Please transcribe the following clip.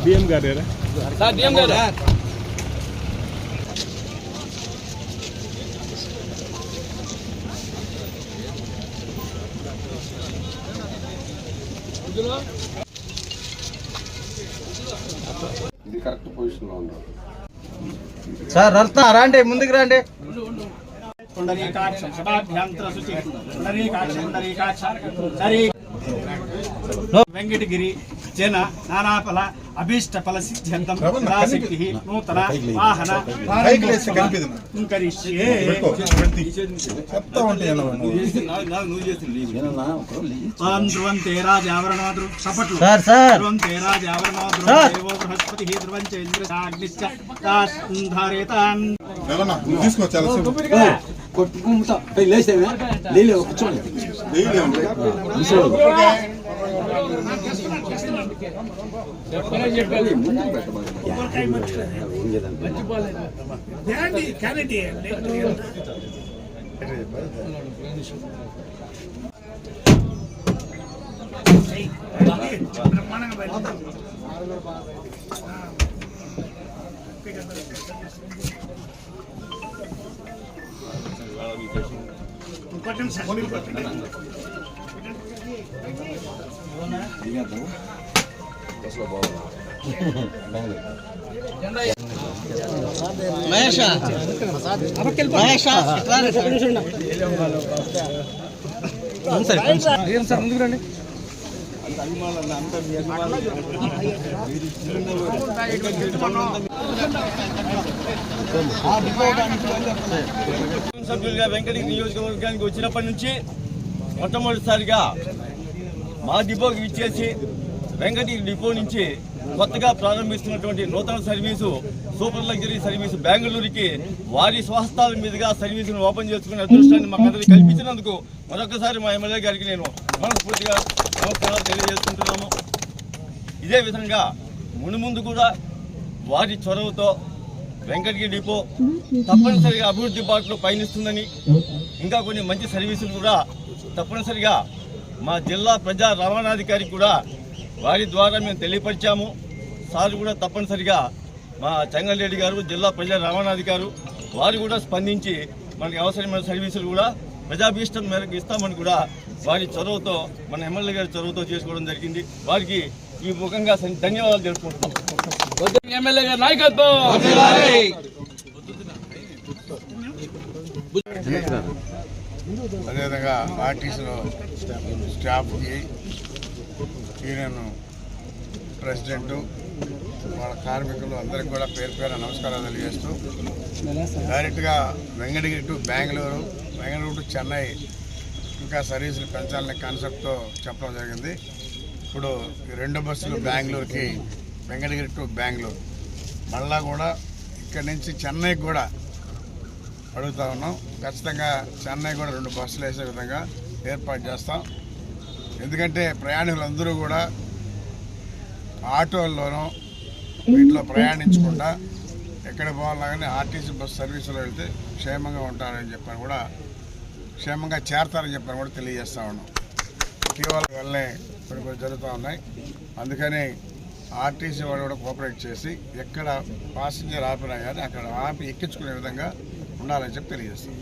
DM గారు sir, DM గారు ఇది కరెక్ట్ పొజిషన్ లో ఉంది సార్. రత్న రండి, ముందుకు రండి. వెంకటగిరి జన నానాఫల అభీష్ట ఫల సిద్ధ్యంతం పరాశక్తి నూతన వాహన ధ్రువంతే రాజావరణమాతృ సపట్లు ధ్రువంతే రాజావరణమాతృ దేవో బృహస్పతి ధ్రువంచ ఇంద్రచాగ్నిశ్చ ధారేతాన్ కొట్టుకుంటా లేసేవే లేలే కూర్చోండి ముందుకు రండి. సభ్యులుగా వెంకటగిరి నియోజకవర్గానికి వచ్చినప్పటి నుంచి మొట్టమొదటిసారిగా మా డిపోకి ఇచ్చేసి వెంకటగిరి డిపో నుంచి కొత్తగా ప్రారంభిస్తున్నటువంటి నూతన సర్వీసు సూపర్ లగ్జరీ సర్వీసు బెంగళూరుకి వారి స్వహస్తాల మీదుగా సర్వీసును ఓపెన్ చేసుకునే అదృష్టాన్ని మాకందరికీ కల్పించినందుకు మరొకసారి మా ఎమ్మెల్యే గారికి నేను మనస్ఫూర్తిగా నమస్కారాలు తెలియజేసుకుంటున్నాము. ఇదే విధంగా మునుముందు కూడా వారి చొరవతో వెంకటగిరి డిపో తప్పనిసరిగా అభివృద్ధి బాటలో పయనిస్తుందని, ఇంకా కొన్ని మంచి సర్వీసులు కూడా తప్పనిసరిగా మా జిల్లా ప్రజా రవాణాధికారికి కూడా వారి ద్వారా మేము తెలియపరిచాము. సార్ కూడా తప్పనిసరిగా మా చెంగల్రెడ్డి గారు జిల్లా ప్రజా రవాణాధికారు వారు కూడా స్పందించి మనకి అవసరమైన సర్వీసులు కూడా ప్రజాభీష్టం మేరకు ఇస్తామని కూడా వారి చొరవతో మన ఎమ్మెల్యే గారి చొరవతో చేసుకోవడం జరిగింది. వారికి ఈ ముఖంగా ధన్యవాదాలు తెలుపుకుంటున్నాం. ఎమ్మెల్యే గారి నాయకత్వం. అదేవిధంగా ఆర్టీసీలో స్టాఫ్కి యూనియన్ ప్రెసిడెంటు వాళ్ళ కార్మికులు అందరికీ కూడా పేరు పేరు నమస్కారాలు తెలియజేస్తూ డైరెక్ట్గా వెంకటగిరి టు బెంగళూరు, బెంగళూరు టు చెన్నై ఇంకా సర్వీసులు పెంచాలనే కాన్సెప్ట్తో చెప్పడం జరిగింది. ఇప్పుడు ఈ 2 బస్సులు బెంగళూరుకి, వెంకటగిరి టు బెంగళూరు, మళ్ళా కూడా ఇక్కడి నుంచి చెన్నైకి కూడా అడుగుతా ఉన్నాం. ఖచ్చితంగా చెన్నై కూడా 2 బస్సులు వేసే విధంగా ఏర్పాటు చేస్తాం. ఎందుకంటే ప్రయాణికులందరూ కూడా ఆటోల్లోనూ వీటిలో ప్రయాణించకుండా ఎక్కడ పోవాలన్నా కానీ ఆర్టీసీ బస్సు సర్వీసులో వెళ్తే క్షేమంగా ఉంటారని చెప్పని కూడా, క్షేమంగా చేరతారని చెప్పని కూడా తెలియజేస్తా ఉన్నాం. ఇటీవల వల్లనే కొన్ని జరుగుతూ ఉన్నాయి. అందుకని ఆర్టీసీ వాళ్ళు కూడా కోఆపరేట్ చేసి ఎక్కడ పాసింజర్ ఆపినా కానీ అక్కడ ఆపి ఎక్కించుకునే విధంగా ఉండాలని చెప్పి తెలియజేస్తాం.